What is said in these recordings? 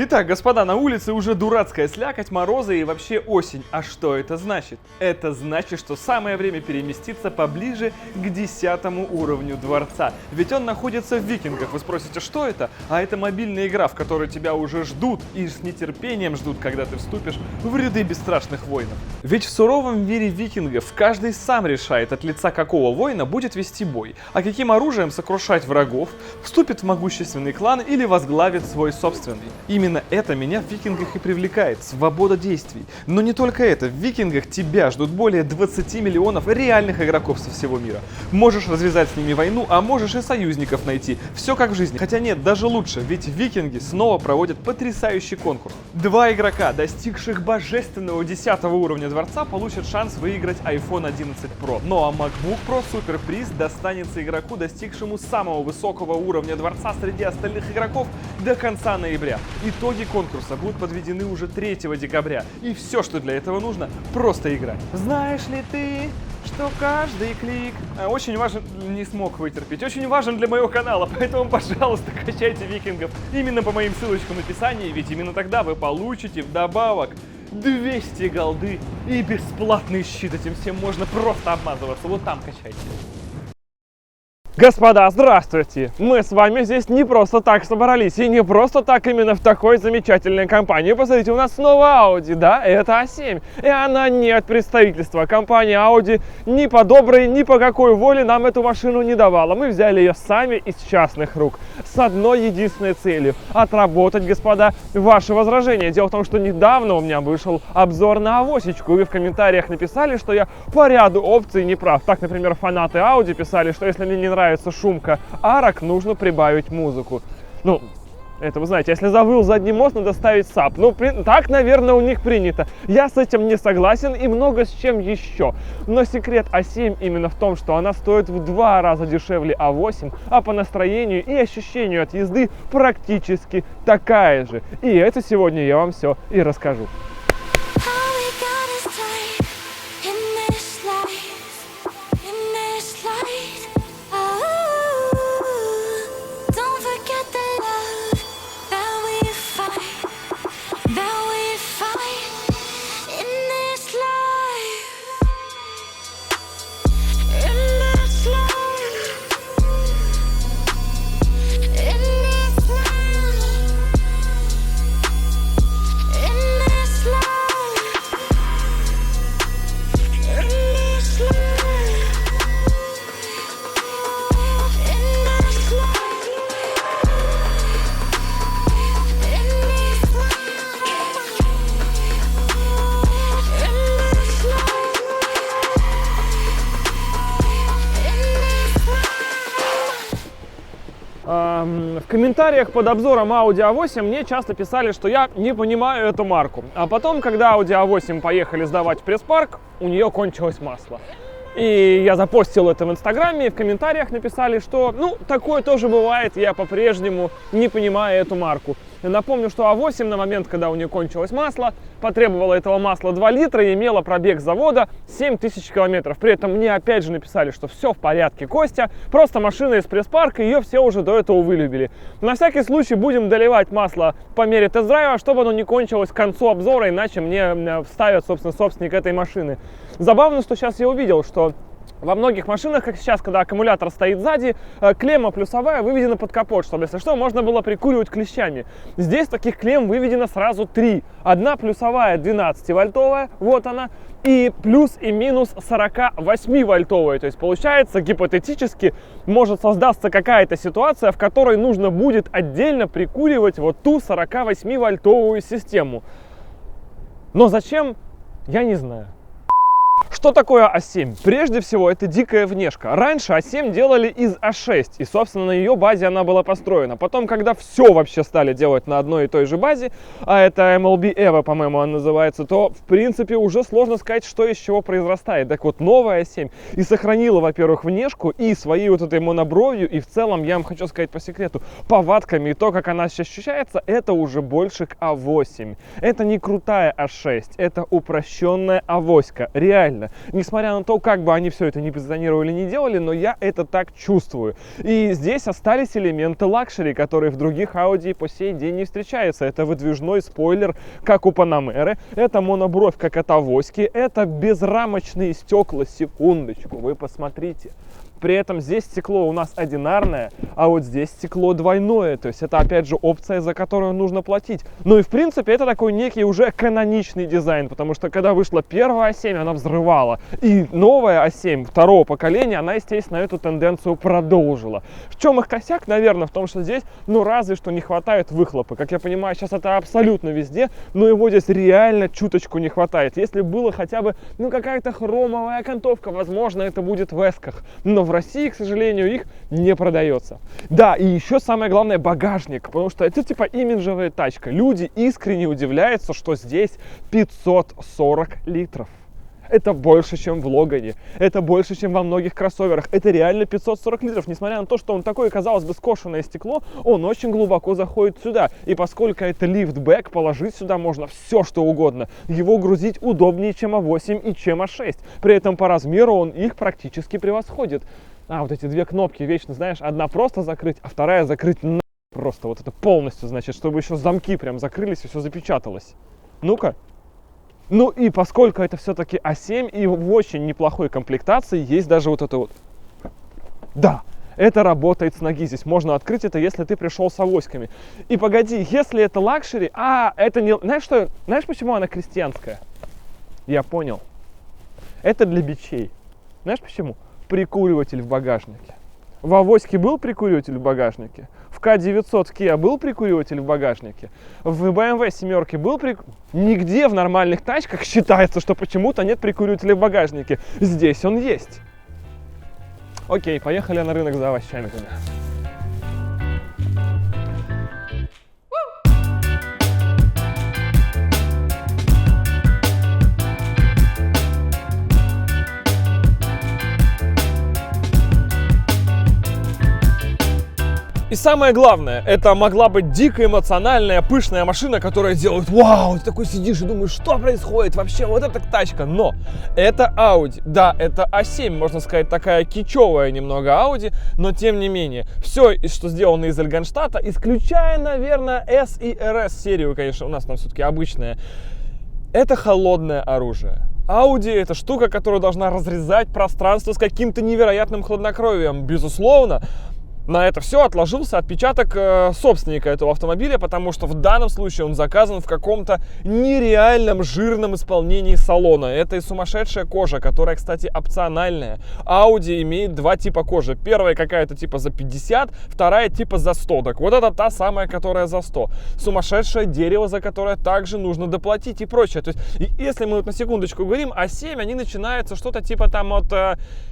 Итак, господа, на улице уже дурацкая слякоть, морозы и вообще осень. А что это значит? Это значит, что самое время переместиться поближе к 10 уровню дворца. Ведь он находится в Викингах. Вы спросите, что это? А это мобильная игра, в которой тебя уже ждут и с нетерпением ждут, когда ты вступишь в ряды бесстрашных воинов. Ведь в суровом мире викингов каждый сам решает, от лица какого воина будет вести бой, а каким оружием сокрушать врагов, вступит в могущественный клан или возглавит свой собственный. Именно это меня в викингах и привлекает – свобода действий. Но не только это, в викингах тебя ждут более 20 миллионов реальных игроков со всего мира. Можешь развязать с ними войну, а можешь и союзников найти. Все как в жизни. Хотя нет, даже лучше, ведь викинги снова проводят потрясающий конкурс. 2 игрока, достигших божественного 10 уровня дворца, получат шанс выиграть iPhone 11 Pro. Ну а MacBook Pro суперприз достанется игроку, достигшему самого высокого уровня дворца среди остальных игроков до конца ноября. Итоги конкурса будут подведены уже 3 декабря. И все, что для этого нужно, просто играть. Знаешь ли ты, что каждый клик очень важен, не смог вытерпеть, очень важен для моего канала, поэтому, пожалуйста, качайте викингов именно по моим ссылочкам в описании, ведь именно тогда вы получите вдобавок 200 голды и бесплатный щит. Этим всем можно просто обмазываться. Вот там качайте. Господа, здравствуйте! Мы с вами здесь не просто так собрались, и не просто так именно в такой замечательной компании. Посмотрите, у нас снова Audi, да, это A7. И она не от представительства. Компания Audi ни по доброй, ни по какой воле нам эту машину не давала. Мы взяли ее сами из частных рук. С одной единственной целью – отработать, господа, ваши возражения. Дело в том, что недавно у меня вышел обзор на авосечку, и вы в комментариях написали, что я по ряду опций не прав. Так, например, фанаты Audi писали, что если мне не нравится шумка арок, нужно прибавить музыку. Ну, это вы знаете, если завыл задний мост, надо ставить САП. Ну, так, наверное, у них принято. Я с этим не согласен и много с чем еще. Но секрет A7 именно в том, что она стоит в 2 раза дешевле A8, а по настроению и ощущению от езды практически такая же. И это сегодня я вам все и расскажу. В комментариях под обзором Audi A8 мне часто писали, что я не понимаю эту марку. А потом, когда Audi A8 поехали сдавать в пресс-парк, у нее кончилось масло. И я запостил это в Инстаграме, и в комментариях написали, что, ну, такое тоже бывает, я по-прежнему не понимаю эту марку. Я напомню, что A8 на момент, когда у нее кончилось масло, потребовала этого масла 2 литра и имела пробег завода 7000 километров. При этом мне опять же написали, что все в порядке, Костя, просто машина из пресс-парка, ее все уже до этого вылюбили. На всякий случай будем доливать масло по мере тест-драйва, чтобы оно не кончилось к концу обзора, иначе мне вставят, собственно, собственник этой машины. Забавно, что сейчас я увидел, что во многих машинах, как сейчас, когда аккумулятор стоит сзади, клемма плюсовая выведена под капот, чтобы, если что, можно было прикуривать клещами. Здесь таких клемм выведено сразу 3. Одна плюсовая 12-вольтовая, вот она, и плюс и минус 48-вольтовая. То есть, получается, гипотетически может создаться какая-то ситуация, в которой нужно будет отдельно прикуривать вот ту 48-вольтовую систему. Но зачем, я не знаю. Что такое A7? Прежде всего, это дикая внешка. Раньше A7 делали из A6, и, собственно, на ее базе она была построена. Потом, когда все вообще стали делать на одной и той же базе, а это MLB Evo, по-моему, она называется, то, в принципе, уже сложно сказать, что из чего произрастает. Так вот, новая A7 и сохранила, во-первых, внешку, и своей вот этой монобровью, и в целом, я вам хочу сказать по секрету, повадками, и то, как она сейчас ощущается, это уже больше к A8. Это не крутая A6, это упрощенная авоська, реально. Несмотря на то, как бы они все это не позиционировали, не делали, но я это так чувствую. И здесь остались элементы лакшери, которые в других Audi по сей день не встречаются. Это выдвижной спойлер, как у Panamera, это монобровь, как от Авоськи, это безрамочные стекла, секундочку, вы посмотрите. При этом здесь стекло у нас одинарное, а вот здесь стекло двойное. То есть это, опять же, опция, за которую нужно платить. Ну и, в принципе, это такой некий уже каноничный дизайн, потому что, когда вышла первая А7, она взрывала. И новая А7 второго поколения, она, естественно, эту тенденцию продолжила. В чем их косяк, наверное, в том, что здесь, ну, разве что не хватает выхлопа. Как я понимаю, сейчас это абсолютно везде, но его здесь реально чуточку не хватает. Если было хотя бы, ну, какая-то хромовая окантовка, возможно, это будет в эсках. Но в России, к сожалению, их не продается. Да, и еще самое главное — багажник, потому что это типа имиджевая тачка. Люди искренне удивляются, что здесь 540 литров. Это больше, чем в Логане, это больше, чем во многих кроссоверах. Это реально 540 литров. Несмотря на то, что он такое, казалось бы, скошенное стекло, он очень глубоко заходит сюда. И поскольку это лифтбэк, положить сюда можно все, что угодно. Его грузить удобнее, чем А8 и чем А6. При этом по размеру он их практически превосходит. А, вот эти две кнопки вечно, знаешь, одна просто закрыть, а вторая закрыть на просто. Вот это полностью, значит, чтобы еще замки прям закрылись и все запечаталось. Ну-ка. Ну и поскольку это все-таки А7 и в очень неплохой комплектации, есть даже вот это вот. Да, это работает с ноги. Здесь можно открыть это, если ты пришел с авоськами. И погоди, если это лакшери, это не... Знаешь что? Знаешь, почему она крестьянская? Я понял. Это для бичей. Знаешь почему? Прикуриватель в багажнике. В авоське был прикуриватель в багажнике. В К900 в Kia был прикуриватель в багажнике. В BMW 7 был Нигде в нормальных тачках считается, что почему-то нет прикуривателя в багажнике. Здесь он есть. Окей, поехали на рынок за овощами тогда. И самое главное, это могла быть дико эмоциональная, пышная машина, которая делает вау, ты такой сидишь и думаешь, что происходит вообще, вот эта тачка. Но это Audi, да, это А7, можно сказать, такая кичевая немного Audi, но тем не менее, все, что сделано из Эльганштата, исключая, наверное, S и RS серию, конечно, у нас там все-таки обычная, это холодное оружие. Audi — это штука, которая должна разрезать пространство с каким-то невероятным хладнокровием, безусловно. На это все отложился отпечаток собственника этого автомобиля, потому что в данном случае он заказан в каком-то нереальном жирном исполнении салона. Это и сумасшедшая кожа, которая, кстати, опциональная. Audi имеет два типа кожи. Первая какая-то типа за 50, вторая типа за 100. Так вот это та самая, которая за 100. Сумасшедшее дерево, за которое также нужно доплатить и прочее. То есть, если мы вот на секундочку говорим, А7, они начинаются что-то типа там от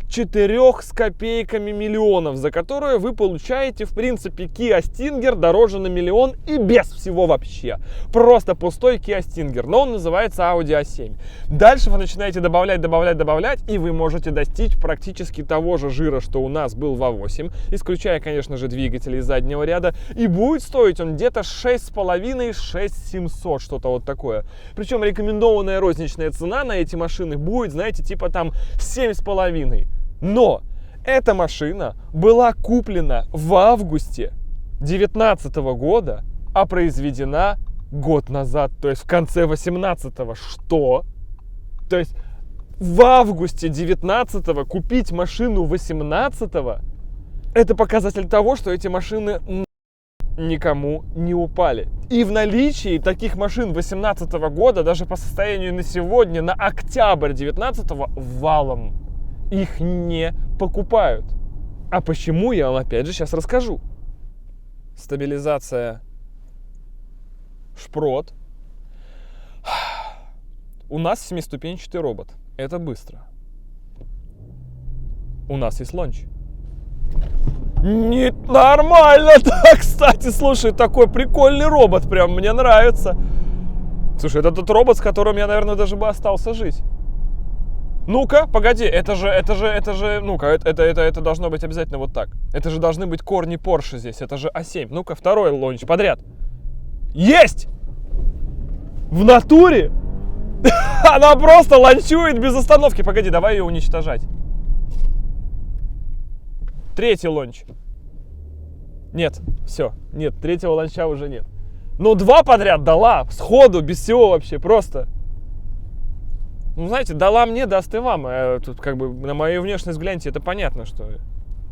4 с копейками миллионов, за которые вы получаете, в принципе, Kia Stinger дороже на миллион и без всего вообще. Просто пустой Kia Stinger, но он называется Audi A7. Дальше вы начинаете добавлять, и вы можете достичь практически того же жира, что у нас был в A8, исключая, конечно же, двигатели из заднего ряда, и будет стоить он где-то 6,5-6,700, что-то вот такое. Причем рекомендованная розничная цена на эти машины будет, знаете, типа там 7,5. Но эта машина была куплена в августе 2019 года, а произведена год назад, то есть в конце 2018-го. Что? То есть в августе 19-го купить машину 18-го — это показатель того, что эти машины никому не упали. И в наличии таких машин 2018 года, даже по состоянию на сегодня, на октябрь 19-го, валом. Их не покупают. А почему, я вам опять же сейчас расскажу. Стабилизация шпрот. У нас 7-ступенчатый робот. Это быстро. У нас есть лонч. Не нормально, да, кстати, слушай, такой прикольный робот, прям мне нравится. Слушай, это тот робот, с которым я, наверное, даже бы остался жить. Ну-ка, погоди, это же, ну-ка, это должно быть обязательно вот так. Это же должны быть корни Porsche здесь, это же А7. Ну-ка, второй лонч подряд. Есть! В натуре? Она просто ланчует без остановки. Погоди, давай ее уничтожать. Третий ланч. Нет, все. Нет, третьего ланча уже нет. Но 2 подряд дала. Сходу, без всего вообще, просто. Ну, знаете, дала мне, даст и вам. Тут как бы на мою внешность гляньте, это понятно, что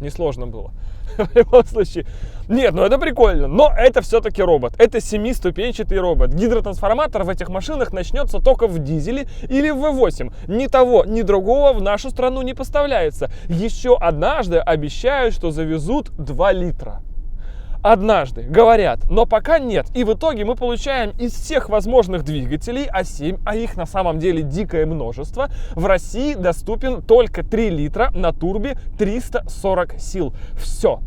несложно было. В любом случае. Нет, ну это прикольно. Но это все-таки робот. Это 7-ступенчатый робот. Гидротрансформатор в этих машинах начнется только в дизеле или в V8. Ни того, ни другого в нашу страну не поставляется. Еще однажды обещают, что завезут 2 литра. Однажды, говорят, но пока нет. И в итоге мы получаем из всех возможных двигателей А7, а их на самом деле дикое множество, в России доступен только 3 литра на турбе 340 сил. Все.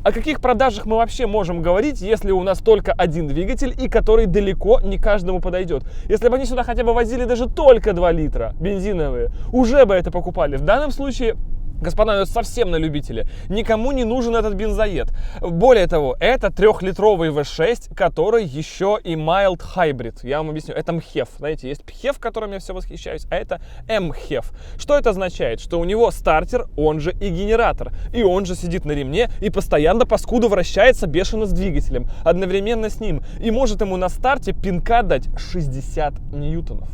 О каких продажах мы вообще можем говорить, если у нас только один двигатель, и который далеко не каждому подойдет? Если бы они сюда хотя бы возили даже только 2 литра бензиновые, уже бы это покупали. В данном случае... Господа, это совсем на любителя. Никому не нужен этот бензоед. Более того, это 3-литровый V6, который еще и mild hybrid. Я вам объясню. Это МХЕФ. Знаете, есть ПХЕФ, которым я все восхищаюсь, а это МХЕФ. Что это означает? Что у него стартер, он же и генератор. И он же сидит на ремне и постоянно по скуду вращается бешено с двигателем. Одновременно с ним. И может ему на старте пинка дать 60 ньютонов.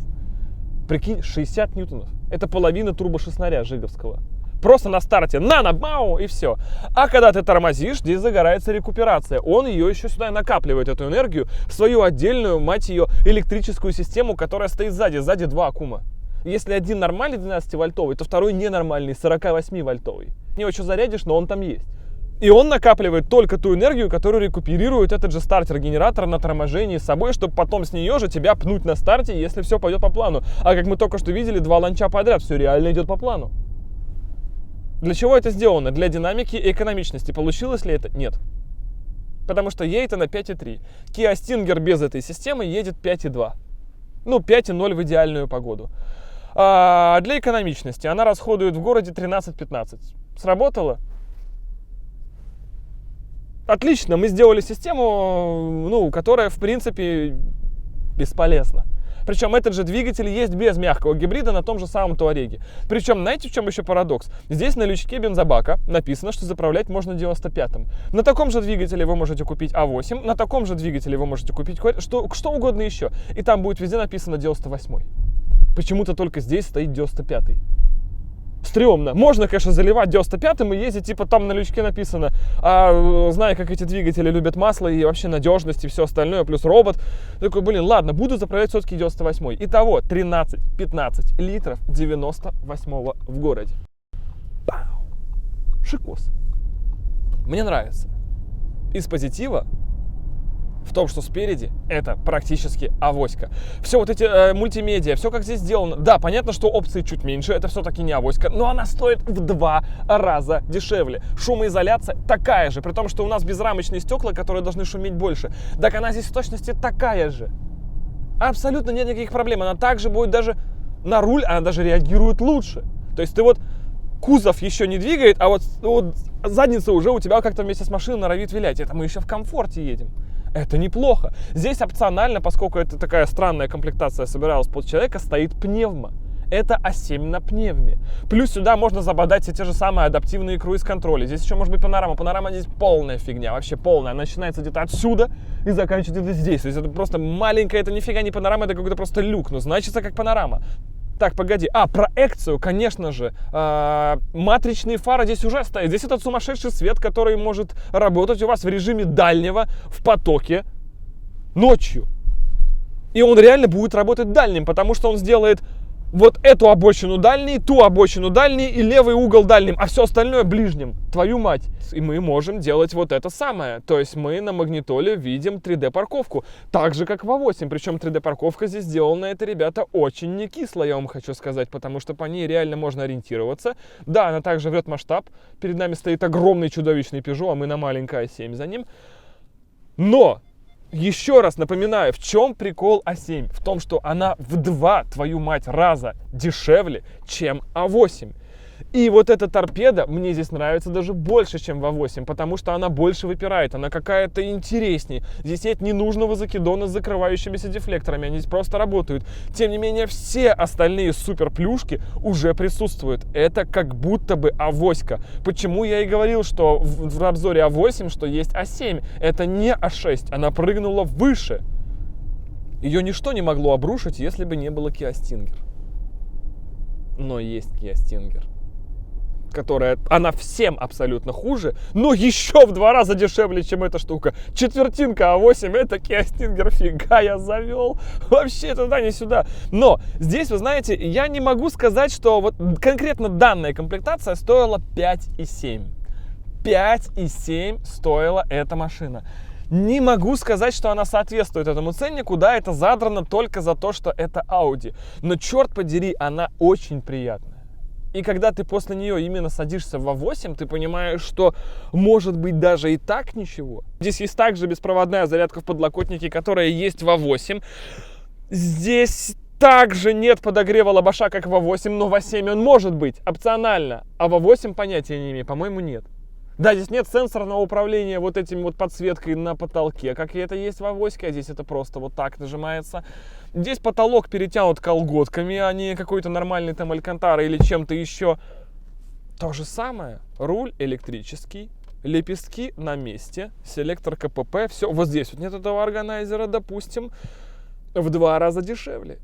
Прикинь, 60 ньютонов. Это половина турбошеснаря жиговского. Просто на старте бау, и все. А когда ты тормозишь, здесь загорается рекуперация. Он ее еще сюда накапливает, эту энергию, в свою отдельную, мать ее, электрическую систему, которая стоит сзади. Сзади 2 аккума. Если один нормальный 12-вольтовый, то второй ненормальный, 48-вольтовый. Не его еще зарядишь, но он там есть. И он накапливает только ту энергию, которую рекуперирует этот же стартер-генератор на торможении с собой, чтобы потом с нее же тебя пнуть на старте, если все пойдет по плану. А как мы только что видели, 2 ланча подряд, все реально идет по плану. Для чего это сделано? Для динамики и экономичности. Получилось ли это? Нет. Потому что едет она 5,3. Kia Stinger без этой системы едет 5,2. Ну, 5,0 в идеальную погоду. А для экономичности она расходует в городе 13-15. Сработало? Отлично, мы сделали систему, которая, в принципе, бесполезна. Причем этот же двигатель есть без мягкого гибрида на том же самом Туареге. Причем, знаете, в чем еще парадокс? Здесь на лючке бензобака написано, что заправлять можно 95-м. На таком же двигателе вы можете купить А8, на таком же двигателе вы можете купить что угодно еще. И там будет везде написано 98-й. Почему-то только здесь стоит 95-й. Стрёмно. Можно, конечно, заливать 95-м и ездить, типа там на лючке написано, зная, как эти двигатели любят масло и вообще надежность и все остальное, плюс робот. Такой, ладно, буду заправлять все-таки 98-й. Итого 13-15 литров 98-го в городе. Пау. Шикос. Мне нравится. Из позитива в том, что спереди это практически авоська. Все вот эти мультимедиа, все как здесь сделано. Да, понятно, что опций чуть меньше, это все-таки не авоська, но она стоит в 2 раза дешевле. Шумоизоляция такая же, при том, что у нас безрамочные стекла, которые должны шуметь больше. Так она здесь в точности такая же. Абсолютно нет никаких проблем. Она также будет даже на руль, она даже реагирует лучше. То есть ты вот кузов еще не двигает, а вот задница уже у тебя как-то вместе с машиной норовит вилять. Это мы еще в комфорте едем. Это неплохо. Здесь опционально, поскольку это такая странная комплектация собиралась под человека, стоит пневма. Это А7 на пневме. Плюс сюда можно забодать все те же самые адаптивные круиз-контроли. Здесь еще может быть панорама. Панорама здесь полная фигня, вообще полная. Она начинается где-то отсюда и заканчивается где-то здесь. То есть это просто маленькая, это нифига не панорама, это какой-то просто люк. Но значится как панорама. Так, погоди. Проекцию, конечно же. Матричные фары здесь уже стоят. Здесь этот сумасшедший свет, который может работать у вас в режиме дальнего, в потоке, ночью. И он реально будет работать дальним, потому что он сделает вот эту обочину дальней, ту обочину дальней и левый угол дальним, а все остальное ближним. Твою мать. И мы можем делать вот это самое. То есть мы на магнитоле видим 3D-парковку. Так же, как в А8. Причем 3D-парковка здесь сделана, это, ребята, очень не кисло, я вам хочу сказать, потому что по ней реально можно ориентироваться. Да, она также врет масштаб. Перед нами стоит огромный чудовищный Peugeot, а мы на маленькой А7 за ним. Но еще раз напоминаю, в чем прикол А7? В том, что она в 2, твою мать, раза дешевле, чем А8. И вот эта торпеда мне здесь нравится даже больше, чем в А8, потому что она больше выпирает, она какая-то интереснее. Здесь нет ненужного закидона с закрывающимися дефлекторами, они здесь просто работают. Тем не менее, все остальные суперплюшки уже присутствуют. Это как будто бы А8. Почему я и говорил, что в обзоре А8, что есть А7. Это не А6, она прыгнула выше. Ее ничто не могло обрушить, если бы не было Kia Stinger. Но есть Kia Stinger, которая, она всем абсолютно хуже, но еще в 2 раза дешевле, чем эта штука. Четвертинка А8, это Kia Stinger, фига я завел. Вообще туда, не сюда. Но здесь, вы знаете, я не могу сказать, что вот конкретно данная комплектация стоила 5,7. 5,7 стоила эта машина. Не могу сказать, что она соответствует этому ценнику, да, это задрано только за то, что это Audi. Но, черт подери, она очень приятная. И когда ты после нее именно садишься в А8, ты понимаешь, что может быть даже и так ничего. Здесь есть также беспроводная зарядка в подлокотнике, которая есть в А8. Здесь также нет подогрева лобаша, как в А8, но в А7 он может быть опционально. А в А8 понятия не имею, по-моему, нет. Да, здесь нет сенсорного управления вот этим вот подсветкой на потолке, как и это есть в А8, а здесь это просто вот так нажимается. Здесь потолок перетянут колготками, а не какой-то нормальный там алькантара или чем-то еще. То же самое. Руль электрический, лепестки на месте, селектор КПП, все. Вот здесь вот нет этого органайзера, допустим, в 2 раза дешевле.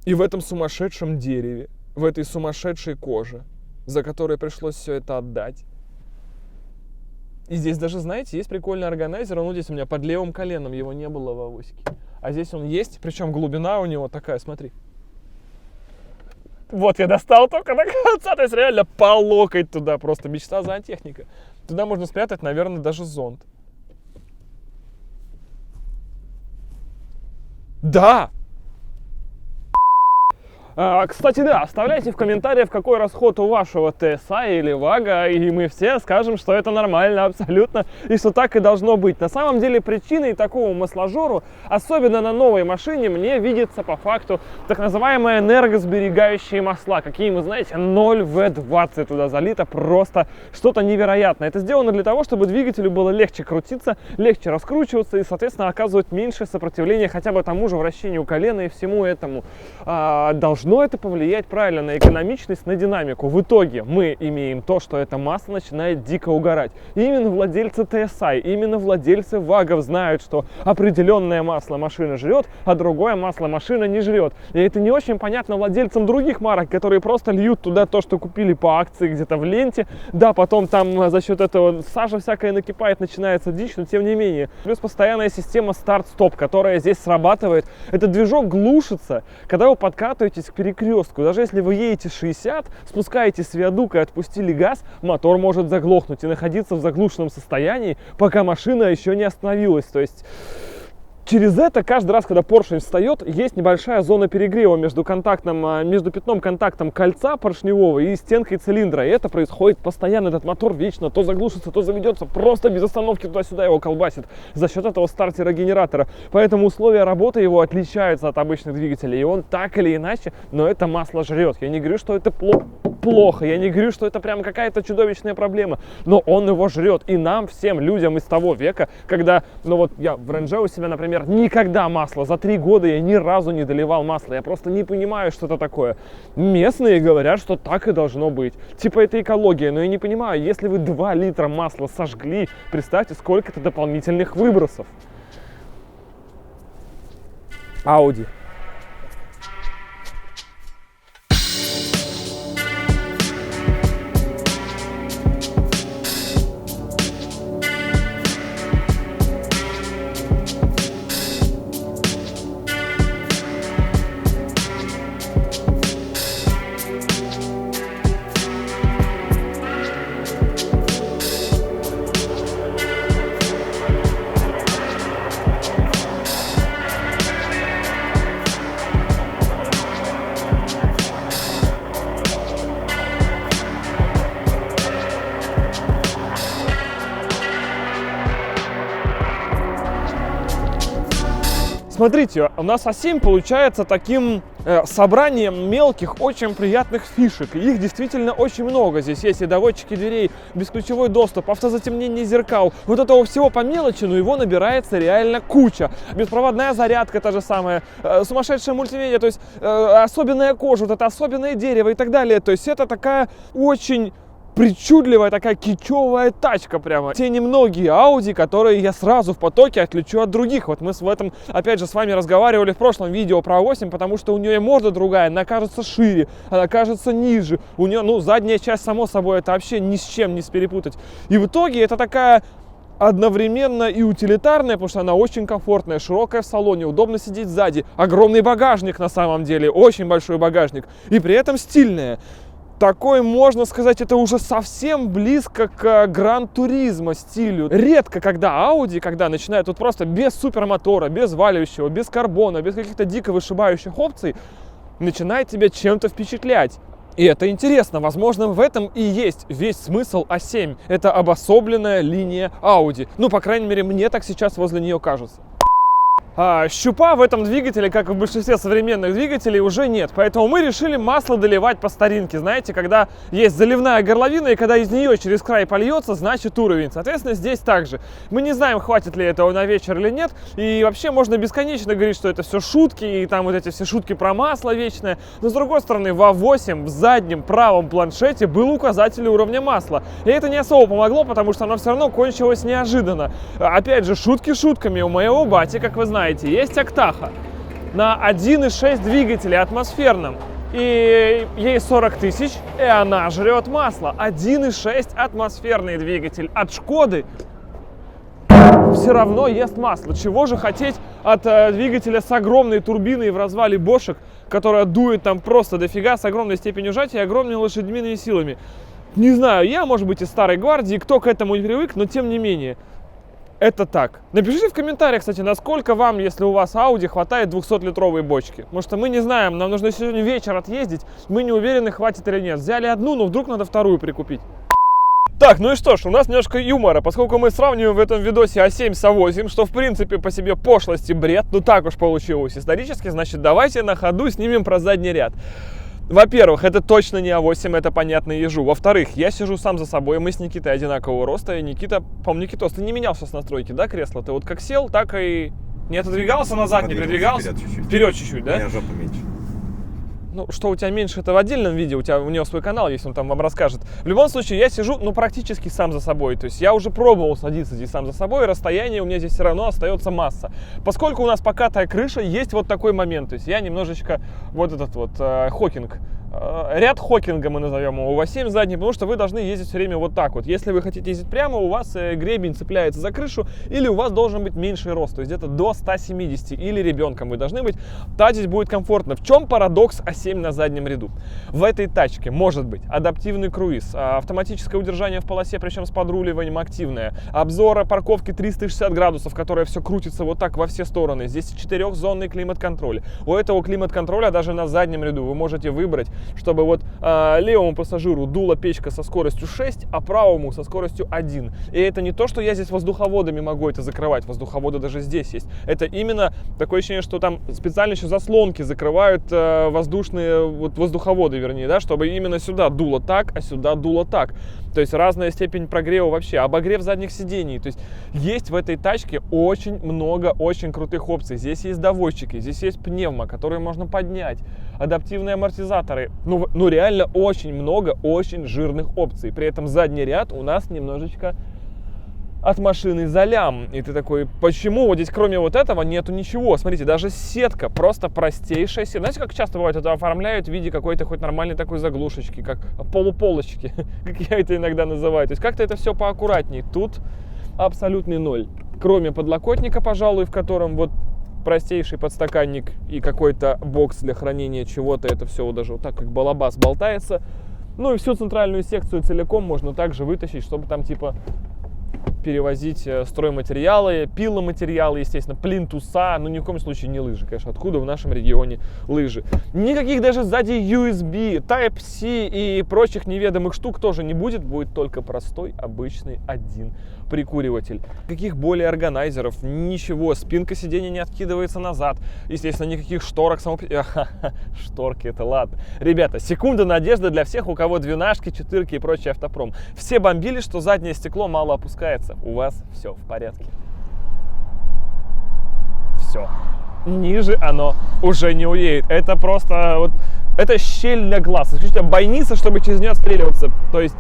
И в этом сумасшедшем дереве, в этой сумасшедшей коже, за которой пришлось все это отдать. И здесь даже, знаете, есть прикольный органайзер, он здесь у меня под левым коленом, его не было в авоське. А здесь он есть, причем глубина у него такая, смотри. Вот я достал только до конца, то есть реально по локоть туда, просто мечта зоотехника. Туда можно спрятать, наверное, даже зонт. Да! Кстати, да, оставляйте в комментариях, какой расход у вашего TSI или Vago, и мы все скажем, что это нормально абсолютно, и что так и должно быть. На самом деле причиной такому масложору, особенно на новой машине, мне видится по факту так называемые энергосберегающие масла. Какие, вы знаете, 0В20 туда залито, просто что-то невероятное. Это сделано для того, чтобы двигателю было легче крутиться, легче раскручиваться и, соответственно, оказывать меньшее сопротивление хотя бы тому же вращению колена и всему этому. Должно это повлиять правильно на экономичность, на динамику. В итоге мы имеем то, что это масло начинает дико угорать. И именно владельцы TSI, именно владельцы Vago знают, что определенное масло машина жрет, а другое масло машина не жрет. И это не очень понятно владельцам других марок, которые просто льют туда то, что купили по акции где-то в ленте. Да, потом там за счет этого сажа всякая накипает, начинается дичь, но тем не менее. Плюс постоянная система старт-стоп, которая здесь срабатывает. Этот движок глушится, когда вы подкатываетесь к перекрестку. Даже если вы едете 60, спускаетесь с виадука и отпустили газ, мотор может заглохнуть и находиться в заглушенном состоянии, пока машина еще не остановилась. То есть через это каждый раз, когда поршень встает, есть небольшая зона перегрева между пятном контактом кольца поршневого и стенкой цилиндра. И это происходит постоянно. Этот мотор вечно то заглушится, то заведется, просто без остановки туда-сюда его колбасит за счет этого стартера генератора. Поэтому условия работы его отличаются от обычных двигателей. И он так или иначе, но это масло жрет. Я не говорю, что это плохо, я не говорю, что это прям какая-то чудовищная проблема, но он его жрет. И нам, всем людям из того века, когда, ну вот я в Range у себя, например, никогда масло, за 3 года я ни разу не доливал масло, я просто не понимаю, что это такое. Местные говорят, что так и должно быть. Типа это экология, но я не понимаю, если вы 2 литра масла сожгли, представьте, сколько это дополнительных выбросов. Audi. смотрите, у нас А7 получается таким собранием мелких, очень приятных фишек. Их действительно очень много. Здесь есть и доводчики дверей, бесключевой доступ, автозатемнение зеркал. Вот этого всего по мелочи, но его набирается реально куча. Беспроводная зарядка та же самая, сумасшедшая мультимедиа, то есть особенная кожа, вот это особенное дерево и так далее. То есть это такая очень причудливая, такая кичевая тачка прямо. Те немногие Audi, которые я сразу в потоке отличу от других. Вот мы в этом, опять же, с вами разговаривали в прошлом видео про А8, потому что у нее морда другая, она кажется шире, она кажется ниже. У нее, ну, задняя часть, само собой, это вообще ни с чем не перепутать. И в итоге это такая одновременно и утилитарная, потому что она очень комфортная, широкая в салоне, удобно сидеть сзади, огромный багажник на самом деле, очень большой багажник, и при этом стильная. Такой, можно сказать, это уже совсем близко к Гран-туризмо стилю. Редко, когда Audi, когда начинают вот просто без супермотора, без валяющего, без карбона, без каких-то дико вышибающих опций, начинает тебя чем-то впечатлять. И это интересно, возможно, в этом и есть весь смысл А7. Это обособленная линия Audi. Ну, по крайней мере, мне так сейчас возле нее кажется. Щупа в этом двигателе, как и в большинстве современных двигателей, уже нет. Поэтому мы решили масло доливать по старинке. Знаете, когда есть заливная горловина, и когда из нее через край польется, значит уровень. Соответственно, здесь также. Мы не знаем, хватит ли этого на вечер или нет. И вообще можно бесконечно говорить, что это все шутки, и там вот эти все шутки про масло вечное. Но с другой стороны, в А8 в заднем правом планшете был указатель уровня масла. И это не особо помогло, потому что оно все равно кончилось неожиданно. Опять же, шутки шутками. У моего бати, как вы знаете, есть Октаха на 1.6 двигателе атмосферном, и ей 40 тысяч, и она жрет масло. 1.6 атмосферный двигатель от Шкоды все равно ест масло. Чего же хотеть от двигателя с огромной турбиной в развале бошек, которая дует там просто дофига, с огромной степенью сжатия и огромными лошадиными силами? Не знаю, я, может быть, из старой гвардии, кто к этому не привык, но тем не менее. Это так. Напишите в комментариях, кстати, насколько вам, если у вас Audi, хватает 200-литровой бочки. Потому что мы не знаем, нам нужно сегодня вечер отъездить, мы не уверены, хватит или нет. Взяли одну, но вдруг надо вторую прикупить. Так, ну и что ж, у нас немножко юмора, поскольку мы сравниваем в этом видосе А7 с А8, что в принципе по себе пошлость и бред, ну так уж получилось исторически, значит давайте на ходу снимем про задний ряд. Во-первых, это точно не А8, это понятно езжу. Во-вторых, я сижу сам за собой, мы с Никитой одинакового роста, и Никита, по-моему, Никитос, ты не менялся с настройки, да, кресла? Ты вот как сел, так и не отодвигался назад, не придвигался? Вперед чуть-чуть, да? У меня жопа меньше. Ну, что у тебя меньше, это в отдельном видео, у него свой канал есть, он там вам расскажет. В любом случае, я сижу, ну, практически сам за собой. То есть я уже пробовал садиться здесь сам за собой, и расстояние у меня здесь все равно остается масса. Поскольку у нас покатая крыша, есть вот такой момент. То есть я немножечко вот этот вот Хокинг, ряд Хокинга мы назовем его, у А7 задний, потому что вы должны ездить все время вот так вот. Если вы хотите ездить прямо, у вас гребень цепляется за крышу, или у вас должен быть меньший рост, то есть где-то до 170, или ребенком вы должны быть. Тогда здесь будет комфортно. В чем парадокс А7 на заднем ряду? В этой тачке может быть адаптивный круиз, автоматическое удержание в полосе, причем с подруливанием активное, обзор парковки 360 градусов, которая все крутится вот так во все стороны. Здесь 4-зонный климат-контроль. У этого климат-контроля даже на заднем ряду вы можете выбрать, чтобы вот левому пассажиру дула печка со скоростью 6, а правому со скоростью 1. И это не то, что я здесь воздуховодами могу это закрывать, воздуховоды даже здесь есть. Это именно такое ощущение, что там специально еще заслонки закрывают воздушные, вот воздуховоды, вернее, да, чтобы именно сюда дуло так, а сюда дуло так. То есть разная степень прогрева вообще, обогрев задних сидений. То есть в этой тачке очень много очень крутых опций. Здесь есть доводчики, здесь есть пневмо, которые можно поднять, адаптивные амортизаторы. Ну реально очень много очень жирных опций. При этом задний ряд у нас немножечко от машины за лям. И ты такой, почему вот здесь кроме вот этого нету ничего? Смотрите, даже сетка, просто простейшая сетка. Знаете, как часто бывает это оформляют в виде какой-то хоть нормальной такой заглушечки, как полуполочки, как я это иногда называю. То есть как-то это все поаккуратней. Тут абсолютный ноль. Кроме подлокотника, пожалуй, в котором вот простейший подстаканник и какой-то бокс для хранения чего-то. Это все вот даже вот так, как балабас, болтается. Ну и всю центральную секцию целиком можно также вытащить, чтобы там типа перевозить стройматериалы, пиломатериалы, естественно, плинтуса, но ни в коем случае не лыжи, конечно, откуда в нашем регионе лыжи. Никаких даже сзади USB, Type-C и прочих неведомых штук тоже не будет, будет только простой, обычный один прикуриватель. Никаких более органайзеров, ничего, спинка сиденья не откидывается назад, естественно, никаких шторок, шторки, это ладно. Ребята, секунда надежды для всех, у кого двенашки, четырки и прочий автопром. Все бомбили, что заднее стекло мало опускается. У вас все в порядке. Все. Ниже оно уже не уедет. Это просто вот, это щель для глаз. Исключительно бойница, чтобы через нее отстреливаться. То есть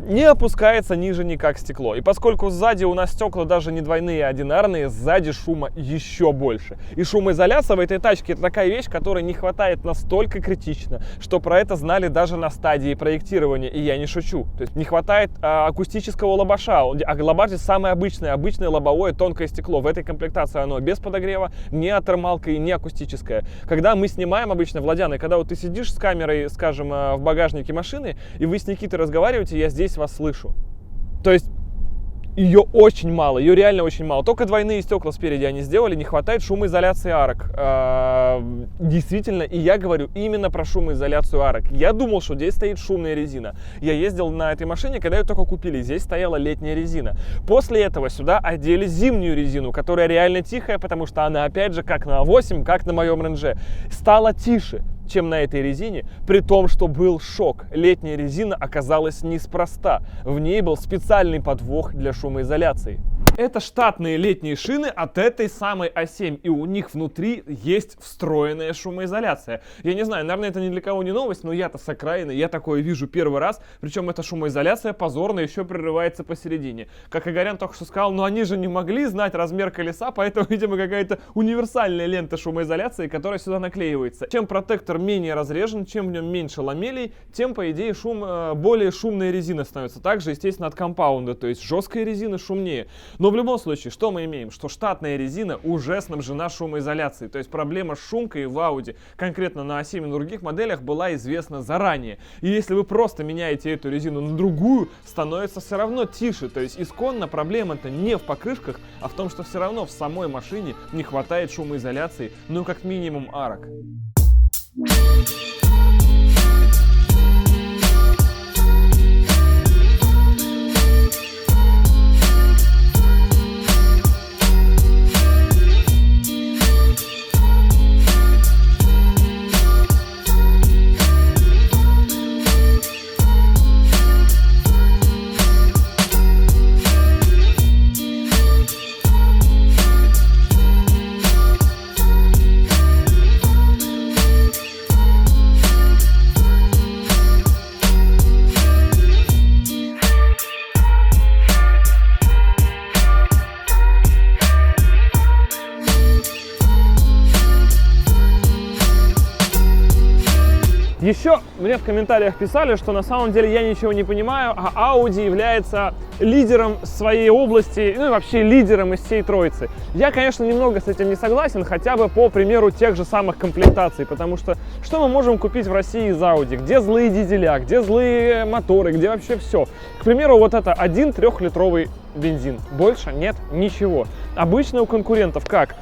не опускается ниже никак стекло. И поскольку сзади у нас стекла даже не двойные, а одинарные, сзади шума еще больше. И шумоизоляция в этой тачке — это такая вещь, которой не хватает настолько критично, что про это знали даже на стадии проектирования. И я не шучу. То есть не хватает акустического лобаша. А лобаш здесь самое обычное лобовое тонкое стекло. В этой комплектации оно без подогрева, не атермалка и не акустическое. Когда мы снимаем обычно, Владян, и когда вот ты сидишь с камерой, скажем, в багажнике машины, и вы с Никитой разговариваете, я здесь вас слышу. То есть ее очень мало, ее реально очень мало. Только двойные стекла спереди они сделали, не хватает шумоизоляции арок. Действительно, и я говорю именно про шумоизоляцию арок. Я думал, что здесь стоит шумная резина. Я ездил на этой машине, когда ее только купили, здесь стояла летняя резина. После этого сюда одели зимнюю резину, которая реально тихая, потому что она, опять же, как на А8, как на моем Ренже, стала тише, чем на этой резине, при том, что был шок. Летняя резина оказалась неспроста. В ней был специальный подвох для шумоизоляции. Это штатные летние шины от этой самой А7, и у них внутри есть встроенная шумоизоляция. Я не знаю, наверное, это ни для кого не новость, но я-то с окраины, я такое вижу первый раз, причем эта шумоизоляция позорно еще прерывается посередине. Как Игорян только что сказал, но они же не могли знать размер колеса, поэтому, видимо, какая-то универсальная лента шумоизоляции, которая сюда наклеивается. Чем протектор менее разрежен, чем в нем меньше ламелей, тем, по идее, более шумная резина становится. Также, естественно, от компаунда, то есть жесткая резина шумнее. Но в любом случае, что мы имеем? Что штатная резина уже снабжена шумоизоляцией. То есть проблема с шумкой в Audi, конкретно на А7 и на других моделях, была известна заранее. И если вы просто меняете эту резину на другую, становится все равно тише. То есть исконно проблема-то не в покрышках, а в том, что все равно в самой машине не хватает шумоизоляции, ну как минимум арок. Еще мне в комментариях писали, что на самом деле я ничего не понимаю, а Audi является лидером своей области, ну и вообще лидером из всей троицы. Я, конечно, немного с этим не согласен, хотя бы по примеру тех же самых комплектаций, потому что мы можем купить в России из Audi? Где злые дизеля, где злые моторы, где вообще все? К примеру, вот это 1 3-литровый бензин, больше нет ничего. Обычно у конкурентов как?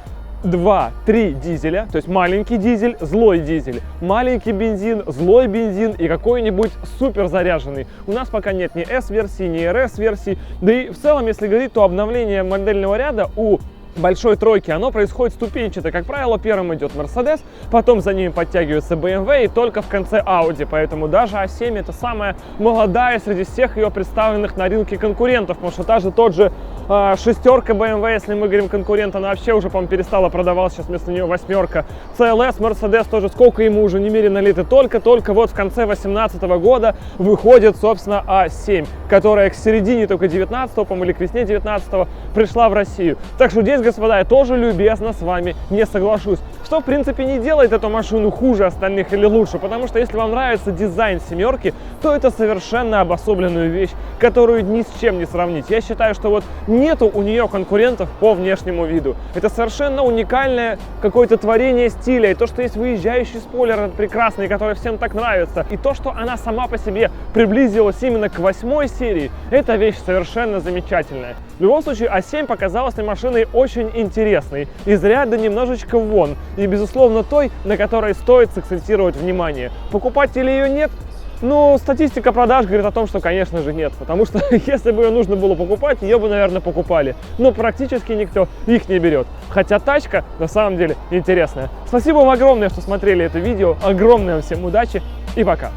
2-3 дизеля, то есть маленький дизель, злой дизель, маленький бензин, злой бензин и какой-нибудь супер заряженный. У нас пока нет ни S-версии, ни RS-версии, да и в целом, если говорить, то обновление модельного ряда у большой тройки, оно происходит ступенчато. Как правило, первым идет Mercedes, потом за ними подтягивается BMW и только в конце Audi. Поэтому даже A7 это самая молодая среди всех ее представленных на рынке конкурентов, потому что даже тот же шестерка BMW, если мы говорим конкурент, она вообще уже, по-моему, перестала продаваться, сейчас вместо нее восьмерка. CLS, Mercedes тоже, сколько ему уже немерено лет, и только вот в конце 2018 года выходит, собственно, A7, которая к середине только 19-го, по-моему, или к весне 19-го пришла в Россию. Так что здесь, господа, я тоже любезно с вами не соглашусь. что, в принципе, не делает эту машину хуже остальных или лучше, потому что если вам нравится дизайн семерки, то это совершенно обособленную вещь, которую ни с чем не сравнить. Я считаю, что вот нету у нее конкурентов по внешнему виду. Это совершенно уникальное какое-то творение стиля, и то, что есть выезжающий спойлер прекрасный, который всем так нравится, и то, что она сама по себе приблизилась именно к 8 серии, это вещь совершенно замечательная. В любом случае, А7 показалась мне машиной очень интересной, из ряда немножечко вон, и безусловно той, на которой стоит сакцентировать внимание. Покупать или ее нет? Ну, статистика продаж говорит о том, что, конечно же, нет, потому что если бы ее нужно было покупать, ее бы, наверное, покупали, но практически никто их не берет. Хотя тачка на самом деле интересная. Спасибо вам огромное, что смотрели это видео, огромное всем удачи и пока!